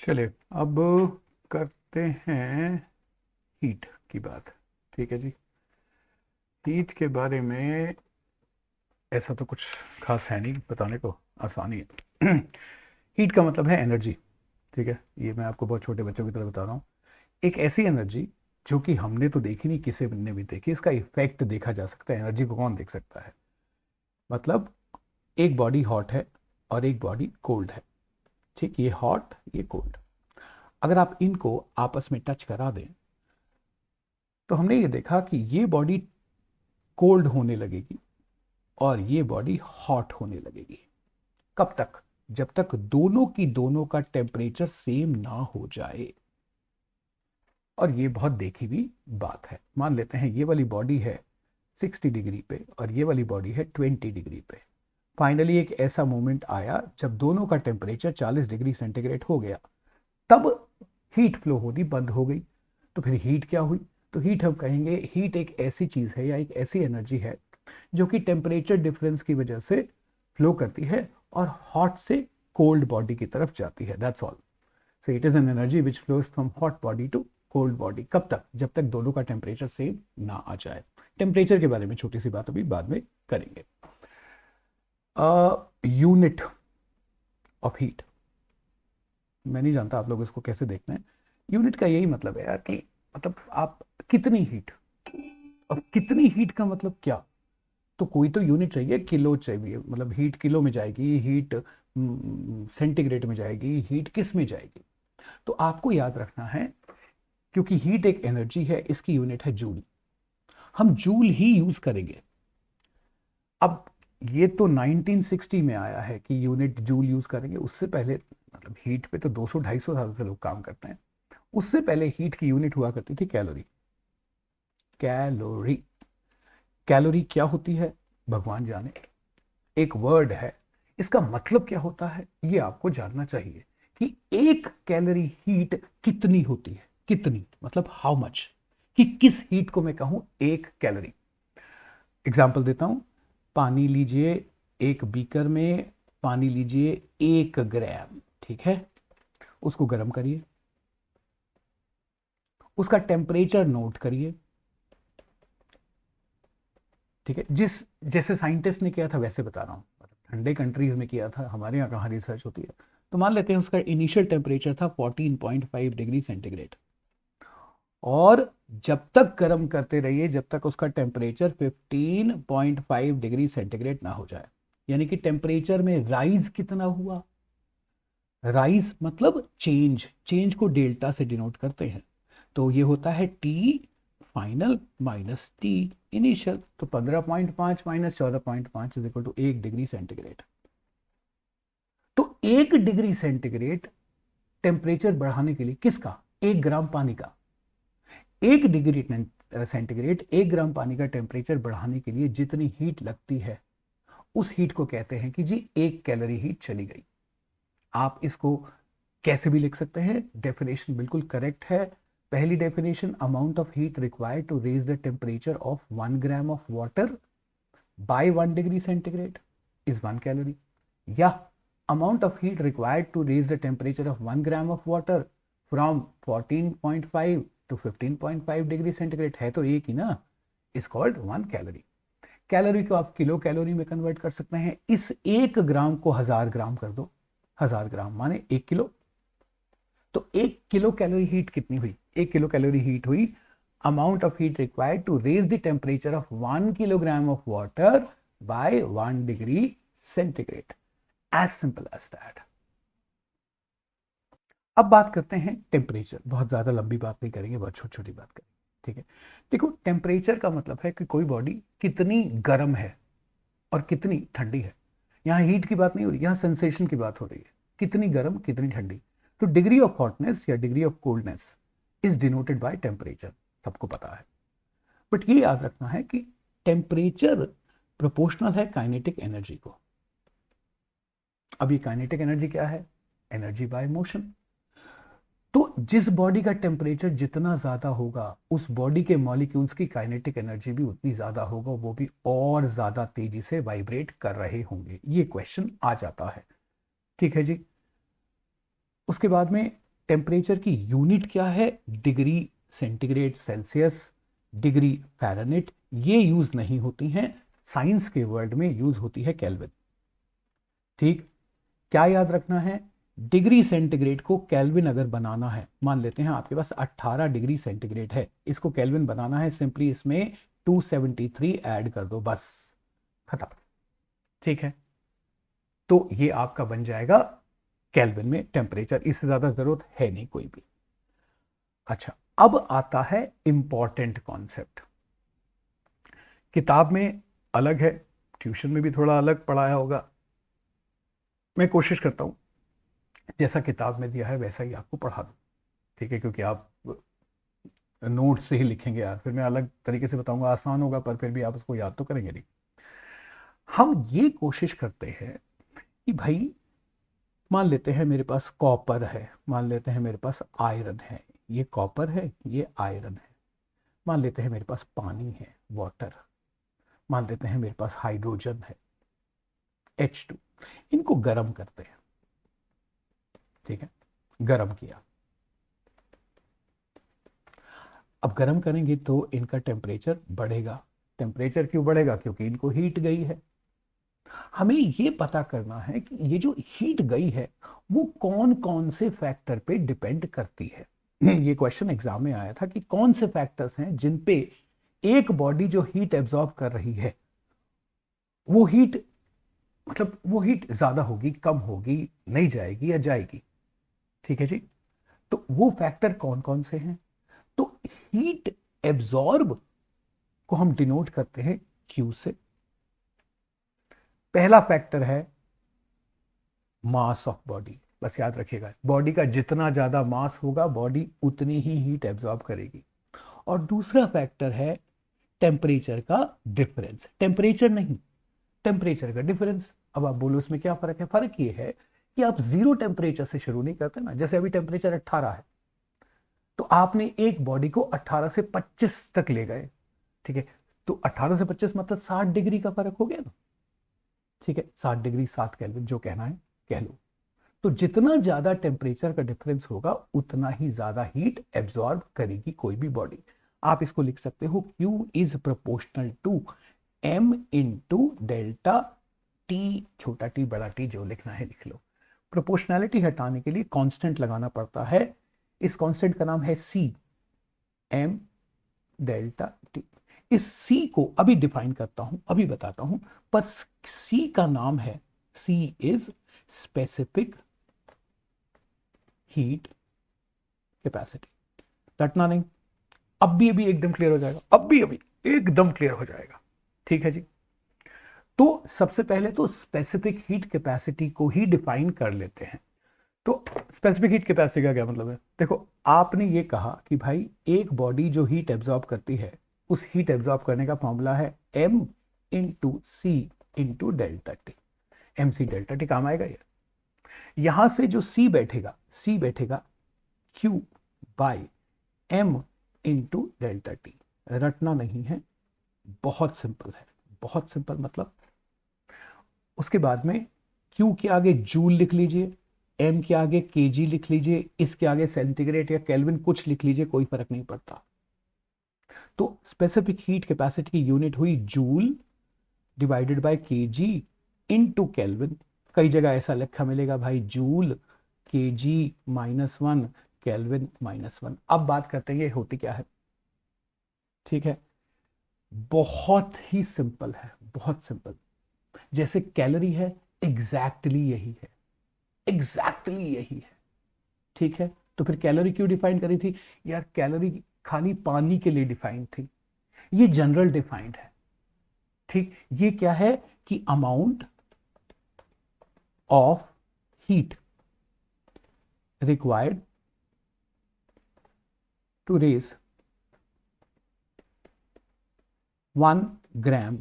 चलिए अब करते हैं हीट की बात। ठीक है जी। हीट के बारे में ऐसा तो कुछ खास है नहीं बताने को, आसानी है। हीट का मतलब है एनर्जी। ठीक है, ये मैं आपको बहुत छोटे बच्चों की तरह बता रहा हूँ। एक ऐसी एनर्जी जो कि हमने तो देखी नहीं, किसी ने भी देखी, इसका इफेक्ट देखा जा सकता है। एनर्जी को कौन देख सकता है? मतलब एक बॉडी हॉट है और एक बॉडी कोल्ड है। ठीक, ये हॉट ये कोल्ड। अगर आप इनको आपस में टच करा दें तो हमने ये देखा कि ये बॉडी कोल्ड होने लगेगी और ये बॉडी हॉट होने लगेगी। कब तक? जब तक दोनों की दोनों का टेम्परेचर सेम ना हो जाए। और ये बहुत देखी हुई बात है। मान लेते हैं ये वाली बॉडी है 60 डिग्री पे और ये वाली बॉडी है 20 डिग्री पे। फाइनली एक ऐसा मोमेंट आया जब दोनों का टेम्परेचर 40 डिग्री सेंटीग्रेड हो गया। तब हीट फ्लो होनी बंद हो गई। तो फिर हीट क्या हुई? तो हीट हम कहेंगे, हीट एक ऐसी चीज है या एक ऐसी एनर्जी है जो कि टेम्परेचर डिफरेंस की वजह से फ्लो करती है और हॉट से कोल्ड बॉडी की तरफ जाती है। That's all. So it is an energy which flows from hot body to cold body. कब तक? जब तक दोनों का टेम्परेचर सेम ना आ जाए। टेम्परेचर के बारे में छोटी सी बात अभी बाद में करेंगे। यूनिट ऑफ हीट, मैं नहीं जानता आप लोग इसको कैसे देखते हैं। यूनिट का यही मतलब है यार कि मतलब आप कितनी हीट। अब कितनी हीट का मतलब क्या? तो कोई तो यूनिट चाहिए, किलो चाहिए, मतलब हीट किलो में जाएगी, हीट सेंटीग्रेड में जाएगी, हीट किस में जाएगी? तो आपको याद रखना है, क्योंकि हीट एक एनर्जी है, इसकी यूनिट है जूल। हम जूल ही यूज करेंगे। अब ये तो 1960 में आया है कि यूनिट जूल यूज करेंगे। उससे पहले मतलब हीट पे तो 200-250 साल से लोग काम करते हैं। उससे पहले हीट की यूनिट हुआ करती थी कैलोरी। कैलोरी। कैलोरी क्या होती है भगवान जाने। एक वर्ड है, इसका मतलब क्या होता है ये आपको जानना चाहिए कि एक कैलोरी हीट कितनी होती है। कितनी मतलब हाउ मच, कि किस हीट को मैं कहूं एक कैलोरी। एग्जाम्पल देता हूं। पानी लीजिए, एक बीकर में पानी लीजिए 1 ग्राम। ठीक है, उसको गर्म करिए, उसका टेम्परेचर नोट करिए। ठीक है, जिस जैसे साइंटिस्ट ने किया था वैसे बता रहा हूँ। ठंडे कंट्रीज में किया था, हमारे यहाँ कहाँ रिसर्च होती है। तो मान लेते हैं उसका इनिशियल टेम्परेचर था 14.5 डिग्री सेंटीग्रेड। और जब तक गर्म करते रहिए जब तक उसका टेम्परेचर 15.5 डिग्री सेंटीग्रेड ना हो जाए। यानी कि टेम्परेचर में राइज कितना हुआ? राइज मतलब चेंज। चेंज को डेल्टा से डिनोट करते हैं। तो ये होता है T final minus T initial. तो 15.5 minus 14.5 is equal to 1 degree centigrade. तो 1 डिग्री सेंटीग्रेड टेम्परेचर बढ़ाने के लिए किसका? 1 ग्राम पानी का। 1 डिग्री सेंटीग्रेड 1 ग्राम पानी का टेम्परेचर बढ़ाने के लिए जितनी हीट लगती है उस हीट को कहते हैं कि जी 1 कैलोरी हीट चली गई। आप इसको कैसे भी लिख सकते हैं, डेफिनेशन बिल्कुल करेक्ट है। पहली definition, amount of heat required to raise the temperature of 1 gram of water by 1 degree centigrade is 1 calorie. या amount of heat required to raise the temperature of 1 gram of water from 14.5 to 15.5 degree centigrade, है तो एक ही ना, is called 1 calorie. Calorie को आप kilo calorie में convert कर सकते हैं। इस 1 ग्राम को 1000 ग्राम कर दो। 1000 ग्राम माने 1 किलो। तो 1 किलो कैलोरी हीट कितनी हुई? 1 किलो कैलोरी हीट हुई amount of heat required to raise the temperature of 1 kilogram of water by 1 degree centigrade. As simple as that. अब बात करते हैं टेम्परेचर। बहुत ज्यादा लंबी बात नहीं करेंगे, बहुत छोटी छोटी बात करेंगे। ठीक है, देखो टेम्परेचर का मतलब है कि कोई बॉडी कितनी गर्म है और कितनी ठंडी है। यहाँ हीट की बात नहीं हो रही, यहाँ सेंसेशन की बात हो रही है। कितनी गर्म कितनी ठंडी। तो डिग्री ऑफ हॉटनेस या degree of coldness is denoted by temperature, सबको पता है। बट ये याद रखना है कि टेम्परेचर प्रोपोर्शनल है काइनेटिक एनर्जी को। अब ये काइनेटिक एनर्जी क्या है? Energy by motion. तो जिस बॉडी का टेम्परेचर जितना ज्यादा होगा उस बॉडी के मॉलिक्यूल्स की काइनेटिक एनर्जी भी उतनी ज्यादा होगा, वो भी और ज्यादा तेजी से वाइब्रेट कर रहे होंगे। ये क्वेश्चन आ जाता है। ठीक है जी। उसके बाद में टेम्परेचर की यूनिट क्या है? Degree centigrade Celsius, degree Fahrenheit, ये यूज नहीं होती हैं, साइंस के वर्ल्ड में यूज होती है केल्विन। ठीक, क्या याद रखना है? डिग्री सेंटीग्रेड को केल्विन अगर बनाना है, मान लेते हैं आपके पास 18 डिग्री सेंटीग्रेड है, इसको केल्विन बनाना है, सिंपली इसमें 273 ऐड कर दो, बस खत्म। ठीक है, तो ये आपका बन जाएगा केल्विन में टेम्परेचर, इससे ज्यादा जरूरत है नहीं कोई भी। अच्छा, अब आता है इंपॉर्टेंट कॉन्सेप्ट। किताब में अलग है, ट्यूशन में भी थोड़ा अलग पढ़ाया होगा। मैं कोशिश करता हूं जैसा किताब में दिया है वैसा ही आपको पढ़ा दूं, ठीक है, क्योंकि आप नोट से ही लिखेंगे यार, फिर मैं अलग तरीके से बताऊंगा, आसान होगा पर फिर भी आप उसको याद तो करेंगे नहीं। हम ये कोशिश करते हैं कि भाई मान लेते हैं मेरे पास कॉपर है, मान लेते हैं मेरे पास आयरन है, ये कॉपर है, ये आयरन है, मान लेते हैं मेरे पास पानी है, वाटर, मान लेते हैं मेरे पास हाइड्रोजन है, H2, इनको गर्म करते हैं। ठीक है, गर्म किया, अब गर्म करेंगे तो इनका टेम्परेचर बढ़ेगा। टेम्परेचर क्यों बढ़ेगा? क्योंकि इनको हीट गई है। हमें ये पता करना है कि ये जो हीट गई है वो कौन कौन से फैक्टर पे डिपेंड करती है। ये क्वेश्चन एग्जाम में आया था कि कौन से फैक्टर्स हैं जिन पे एक बॉडी जो हीट एब्जॉर्ब कर रही है वो हीट, मतलब वो हीट ज्यादा होगी, कम होगी, नहीं जाएगी या जाएगी। ठीक है जी, तो वो फैक्टर कौन कौन से हैं? तो हीट एब्जॉर्ब को हम डिनोट करते हैं Q से। पहला फैक्टर है मास ऑफ बॉडी, बस याद रखिएगा, बॉडी का जितना ज्यादा मास होगा बॉडी उतनी ही हीट एब्जॉर्ब करेगी। और दूसरा फैक्टर है टेम्परेचर का डिफरेंस, टेम्परेचर नहीं, टेम्परेचर का डिफरेंस। अब आप बोलो इसमें क्या फर्क है? फर्क ये है कि आप जीरो टेम्परेचर से शुरू नहीं करते ना, जैसे अभी टेम्परेचर 18 है तो आपने एक बॉडी को 18 से 25 तक ले गए। ठीक है, तो 18 से 25 मतलब 60 डिग्री का फर्क हो गया ना। ठीक है, 60 डिग्री 7 केल्विन जो कहना है कह लो। तो जितना ज्यादा टेम्परेचर का डिफरेंस होगा उतना ही ज्यादा हीट एब्जॉर्ब करेगी कोई भी बॉडी। आप इसको लिख सकते हो Q is proportional to M into delta T, छोटा टी बड़ा टी, जो लिखना है लिख लो। प्रोपोर्शनैलिटी हटाने के लिए कांस्टेंट लगाना पड़ता है, इस कांस्टेंट का नाम है C, M डेल्टा टी। इस C को अभी डिफाइन करता हूं, अभी बताता हूं, पर C का नाम है, C is specific heat capacity. रटना नहीं, अभी एकदम क्लियर हो जाएगा, अभी एकदम क्लियर हो जाएगा। ठीक है जी, तो सबसे पहले तो स्पेसिफिक हीट कैपेसिटी को ही डिफाइन कर लेते हैं। तो स्पेसिफिक हीट कैपेसिटी का क्या मतलब है? देखो, आपने ये कहा कि भाई एक बॉडी जो हीट एब्जॉर्ब करती है उस हीट एब्जॉर्ब करने का फॉर्मूला है M into C into delta T. M C delta T काम आएगा ये। यहां से जो C बैठेगा, C बैठेगा Q by M into delta T. रटना नहीं है, बहुत सिंपल है, बहुत सिंपल। मतलब उसके बाद में Q के आगे जूल लिख लीजिए, M के आगे kg लिख लीजिए, इसके आगे सेंटीग्रेड या केल्विन कुछ लिख लीजिए, कोई फर्क नहीं पड़ता। तो स्पेसिफिक हीट कैपेसिटी की यूनिट हुई joule divided by kg into kelvin. कई जगह ऐसा लिखा मिलेगा भाई, जूल kg -1 केल्विन -1। अब बात करते हैं ये होती क्या है। ठीक है, बहुत ही सिंपल है, बहुत सिंपल। जैसे कैलोरी है, एग्जैक्टली यही है, एग्जैक्टली यही है। ठीक है, तो फिर कैलोरी क्यों डिफाइन करी थी यार? कैलोरी खाली पानी के लिए डिफाइन थी, ये जनरल डिफाइंड है। ठीक, ये क्या है कि amount of heat required to raise 1 gram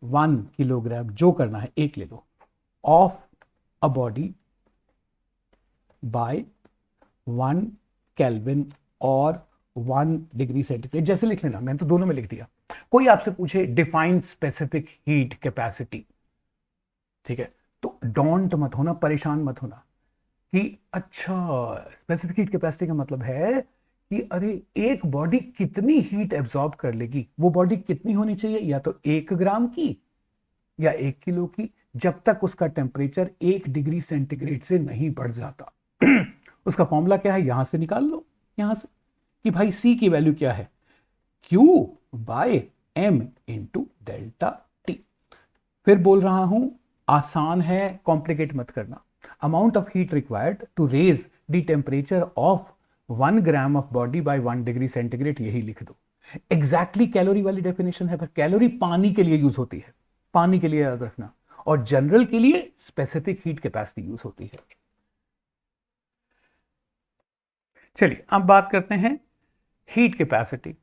1 kilogram, जो करना है एक ले लो, of a body by 1 Kelvin और 1 डिग्री सेंटीग्रेड। जैसे लिख लेना, मैंने तो दोनों में लिख दिया। कोई आपसे पूछे डिफाइन स्पेसिफिक हीट कैपेसिटी, ठीक है, तो डोंट मत होना, परेशान मत होना कि अच्छा, स्पेसिफिक हीट कैपेसिटी का मतलब है कि अरे एक बॉडी कितनी हीट एब्जॉर्ब कर लेगी, वो बॉडी कितनी होनी चाहिए, या तो 1 ग्राम की या 1 किलो की, जब तक उसका टेम्परेचर 1 डिग्री सेंटीग्रेड से नहीं बढ़ जाता। उसका फॉर्मूला क्या है, यहां से निकाल लो, यहां से, कि भाई सी की वैल्यू क्या है, Q by M into delta T. फिर बोल रहा हूं, आसान है, कॉम्प्लिकेट मत करना। Amount of heat required to raise the temperature of 1 gram of body by 1 degree centigrade, यही लिख दो। एग्जैक्टली कैलोरी वाली डेफिनेशन है, पर कैलोरी पानी के लिए यूज होती है, पानी के लिए याद रखना, और जनरल के लिए स्पेसिफिक हीट कैपेसिटी यूज होती है। चलिए अब बात करते हैं हीट कैपेसिटी।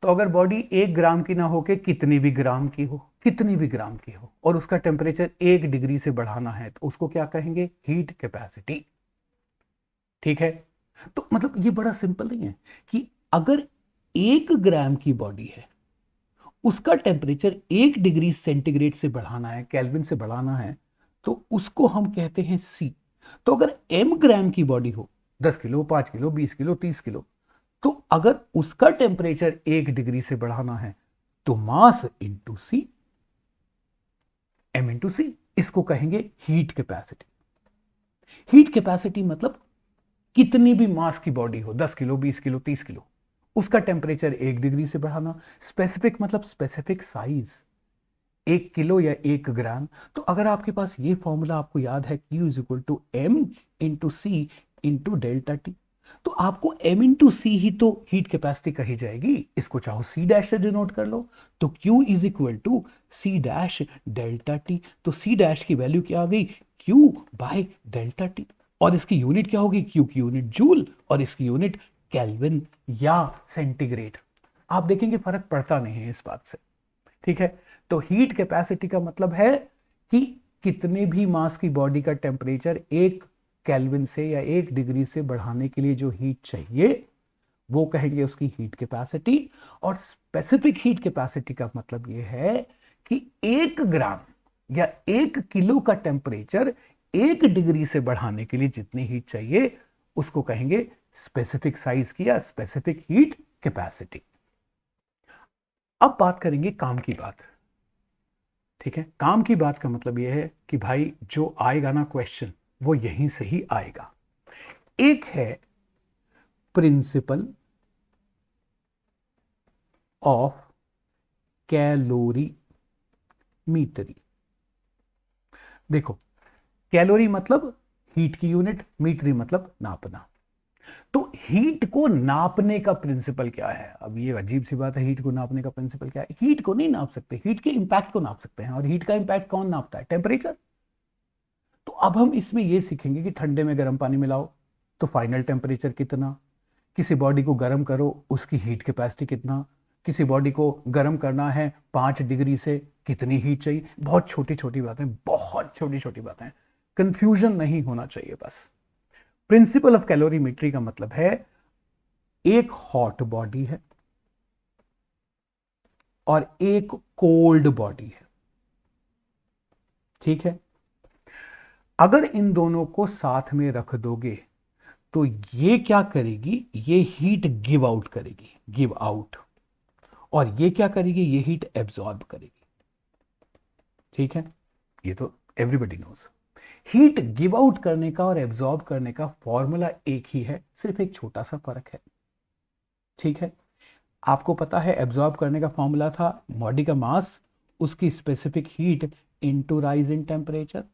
तो अगर बॉडी 1 ग्राम की ना हो के कितनी भी ग्राम की हो, कितनी भी ग्राम की हो, और उसका टेम्परेचर 1 डिग्री से बढ़ाना है, तो उसको क्या कहेंगे, हीट कैपेसिटी। ठीक है, तो मतलब ये बड़ा सिंपल नहीं है कि अगर 1 ग्राम की बॉडी है, उसका टेम्परेचर 1 डिग्री सेंटीग्रेड से बढ़ाना है, केल्विन से बढ़ाना है, तो उसको हम कहते हैं सी। तो अगर m ग्राम की बॉडी हो, 10 किलो, 5 किलो, 20 किलो, 30 किलो, तो अगर उसका टेम्परेचर 1 डिग्री से बढ़ाना है, तो मास इंटू सी, m इंटू सी, इसको कहेंगे हीट कैपेसिटी। हीट कैपेसिटी मतलब कितनी भी मास की बॉडी हो, 10 किलो, 20 किलो, 30 किलो, उसका टेम्परेचर 1 डिग्री से बढ़ाना। स्पेसिफिक मतलब स्पेसिफिक साइज, 1 किलो या 1 ग्राम। तो अगर आपके पास ये फॉर्मूला आपको याद है, Q is equal to M into C into delta T, तो आपको M इंटू सी ही तो हीट कैपेसिटी कही जाएगी। इसको चाहो C डैश से डिनोट कर लो, तो Q is equal to C dash delta T. तो C डैश की वैल्यू क्या आ गई, Q बाय डेल्टा टी, और इसकी यूनिट क्या होगी, Q की यूनिट जूल और इसकी यूनिट केल्विन या सेंटीग्रेड। आप देखेंगे फर्क पड़ता नहीं है इस बात से। ठीक है, तो हीट कैपेसिटी का मतलब है कि कितने भी मास की बॉडी का टेम्परेचर 1 केल्विन से या 1 डिग्री से बढ़ाने के लिए जो हीट चाहिए, वो कहेंगे उसकी हीट कैपेसिटी। और स्पेसिफिक हीट कैपेसिटी का मतलब यह है कि 1 ग्राम या 1 किलो का टेम्परेचर 1 डिग्री से बढ़ाने के लिए जितनी हीट चाहिए, उसको कहेंगे स्पेसिफिक साइज की या स्पेसिफिक हीट कैपेसिटी। अब बात करेंगे काम की बात। ठीक है, काम की बात का मतलब यह है कि भाई जो आएगा ना क्वेश्चन, वो यहीं से ही आएगा। एक है प्रिंसिपल ऑफ कैलोरीमीटरी। देखो, कैलोरी मतलब हीट की यूनिट, मीटरी मतलब नापना। तो हीट को नापने का प्रिंसिपल क्या है? अब ये अजीब सी बात है, हीट को नापने का प्रिंसिपल क्या है? हीट को नहीं नाप सकते, हीट के इंपैक्ट को नाप सकते हैं, और हीट का इंपैक्ट कौन नापता है? टेम्परेचर। तो अब हम इसमें यह सीखेंगे कि ठंडे में गर्म पानी मिलाओ तो फाइनल टेम्परेचर कितना, किसी बॉडी को गर्म करो उसकी हीट कैपेसिटी कितना, किसी बॉडी को गर्म करना है 5 डिग्री से, कितनी हीट चाहिए। बहुत छोटी छोटी बातें, बहुत छोटी छोटी बातें, कंफ्यूजन नहीं होना चाहिए बस। प्रिंसिपल ऑफ कैलोरीमेट्री का मतलब है एक हॉट बॉडी है और एक कोल्ड बॉडी है। ठीक है, अगर इन दोनों को साथ में रख दोगे तो ये क्या करेगी, ये हीट गिव आउट करेगी, गिव आउट, और ये क्या करेगी, ये हीट एब्जॉर्ब करेगी। ठीक है, ये तो everybody knows. Heat give out करने का और एब्जॉर्ब करने का फॉर्मूला एक ही है, सिर्फ एक छोटा सा फर्क है। ठीक है, आपको पता है एब्जॉर्ब करने का फॉर्मूला था बॉडी का मास, उसकी specific heat into rise in temperature.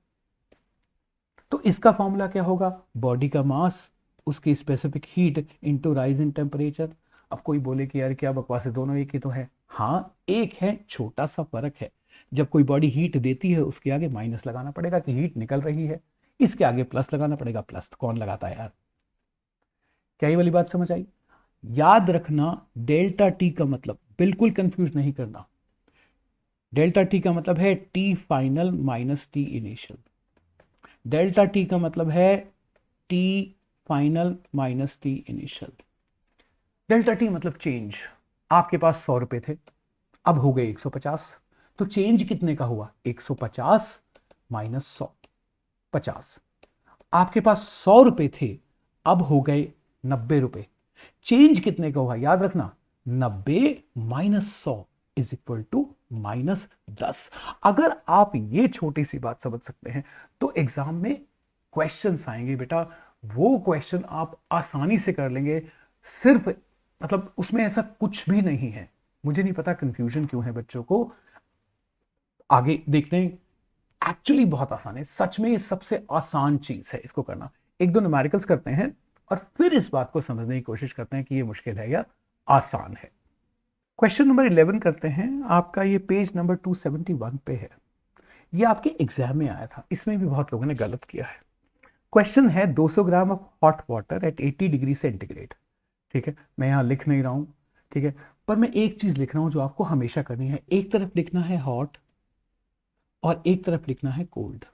तो इसका फॉर्मूला क्या होगा, बॉडी का मास, उसकी specific heat into rise in temperature. अब कोई बोले कि यार क्या बकवास है, दोनों एक ही तो है। हाँ एक है, छोटा सा फर्क है। जब कोई बॉडी हीट देती है उसके आगे माइनस लगाना पड़ेगा कि हीट निकल रही है, इसके आगे प्लस लगाना पड़ेगा, प्लस तो कौन लगाता है यार? क्या ये वाली बात समझ आई? याद रखना, डेल्टा टी का मतलब बिल्कुल कंफ्यूज नहीं करना। डेल्टा टी का मतलब है T final minus T initial. Delta T का मतलब है T final minus T initial. Delta T मतलब चेंज। आपके पास 100 रुपए थे, अब हो गए 150, तो चेंज कितने का हुआ, 150 माइनस 100, 50। आपके पास 100 रुपए थे, अब हो गए 90 रुपए। चेंज कितने का होगा याद रखना, 90 minus 100 is equal to minus 10। अगर आप ये छोटी सी बात समझ सकते हैं तो एग्जाम में क्वेश्चंस आएंगे बेटा, वो क्वेश्चन आप आसानी से कर लेंगे। सिर्फ मतलब उसमें ऐसा कुछ भी नहीं है। मुझे नहीं पता कंफ्यूजन क्यों है बच्चों को। आगे देखते हैं, एक्चुअली बहुत आसान है, सच में ये सबसे आसान चीज है इसको करना। एक दो न्यूमेरिकल्स करते हैं और फिर इस बात को समझने की कोशिश करते हैं कि ये मुश्किल है या आसान है। क्वेश्चन नंबर 11 करते हैं। आपका ये पेज नंबर 271 पे है। ये आपके एग्जाम में आया था, इसमें भी बहुत लोगों ने गलत किया है। क्वेश्चन है 200 gram of hot water at 80 degree centigrade. ठीक है, मैं यहां लिख नहीं रहा हूं, ठीक है, पर मैं एक चीज लिख रहा हूं जो आपको हमेशा करनी है। एक तरफ लिखना है हॉट और एक तरफ लिखना है कोल्ड।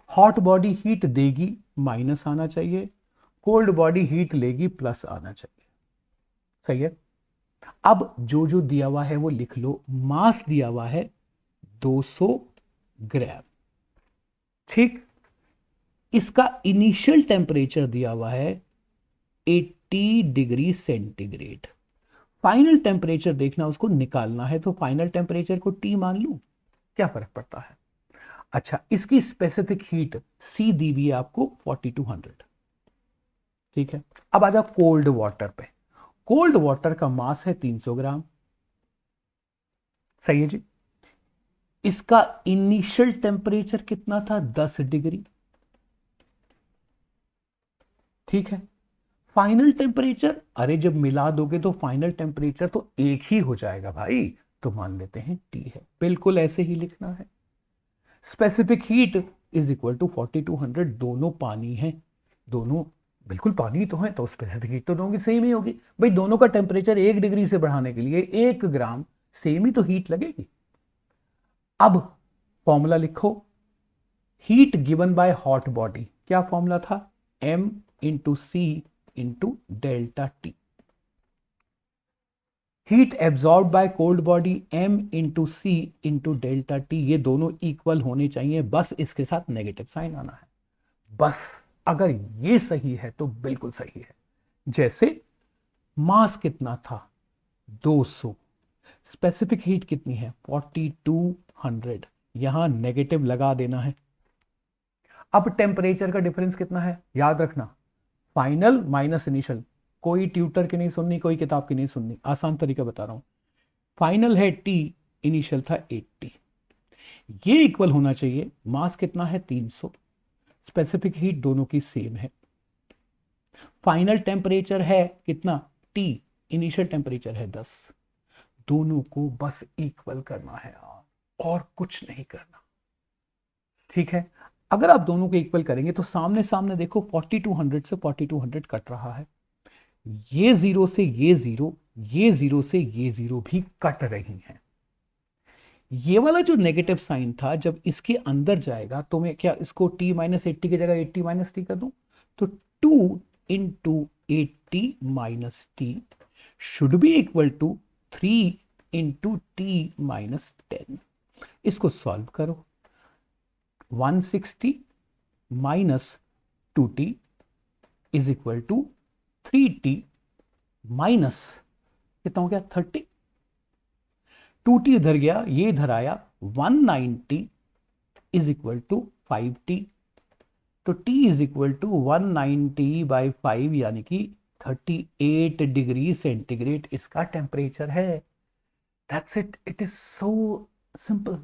हॉट बॉडी हीट देगी, माइनस आना चाहिए, कोल्ड बॉडी हीट लेगी, प्लस आना चाहिए। सही है। अब जो जो दिया हुआ है वो लिख लो। मास दिया हुआ है 200 ग्राम, ठीक। इसका इनिशियल टेम्परेचर दिया हुआ है 80 डिग्री सेंटीग्रेड। फाइनल टेम्परेचर देखना, उसको निकालना है, तो फाइनल टेम्परेचर को टी मान लूं, क्या फर्क पड़ता है। अच्छा, इसकी स्पेसिफिक हीट सी दी हुई है आपको 4200, ठीक है। अब आ जाओ कोल्ड वाटर पे। कोल्ड वाटर का मास है 300 ग्राम, सही है जी। इसका इनिशियल टेम्परेचर कितना था, 10 डिग्री, ठीक है। फाइनल टेम्परेचर, अरे जब मिला दोगे तो फाइनल टेम्परेचर तो एक ही हो जाएगा भाई, तो मान लेते हैं टी है, बिल्कुल ऐसे ही लिखना है। Specific heat is equal to 4200, दोनों पानी है, दोनों बिल्कुल पानी तो है, तो स्पेसिफिक हीट तो दोनों की सेम ही होगी भाई। दोनों का टेम्परेचर 1 डिग्री से बढ़ाने के लिए 1 ग्राम सेम ही तो हीट लगेगी। अब फॉर्मूला लिखो, heat given by hot body, क्या फॉर्मूला था, m into C into delta T. Heat absorb by cold body m into C into delta T. ये दोनों इक्वल होने चाहिए, बस इसके साथ नेगेटिव साइन आना है। बस अगर ये सही है तो बिल्कुल सही है। जैसे मास कितना था 200, स्पेसिफिक हीट कितनी है 4200, यहां नेगेटिव लगा देना है। अब टेम्परेचर का डिफरेंस कितना है याद रखना, फाइनल माइनस इनिशियल। कोई ट्यूटर की नहीं सुननी, कोई किताब की नहीं सुननी, आसान तरीका बता रहा हूं। फाइनल है टी, इनिशियल था 80, ये इक्वल होना चाहिए। मास कितना है 300, स्पेसिफिक हीट दोनों की सेम है। फाइनल टेम्परेचर है कितना टी, इनिशियल टेम्परेचर है 10, दोनों को बस इक्वल करना है और कुछ नहीं करना, ठीक है। अगर आप दोनों को इक्वल करेंगे तो सामने सामने देखो 4200 से 4200 कट रहा है, ये जीरो से ये जीरो, ये जीरो से ये जीरो भी कट रही हैं। ये वाला जो नेगेटिव साइन था जब इसके अंदर जाएगा तो मैं क्या इसको t माइनस 80 की जगह 80 माइनस टी कर दूं, तो 2 into 80 minus T should be equal to 3 into T minus 10। इसको सॉल्व करो, 160 minus 2t is equal to 3t minus कितना हो गया 30, 2t इधर गया, ये इधर आया, 190 इज इक्वल टू 5t। तो t is equal to 190 by 5 यानी कि 38 डिग्री सेंटीग्रेड इसका टेम्परेचर है। That's it, it is so simple.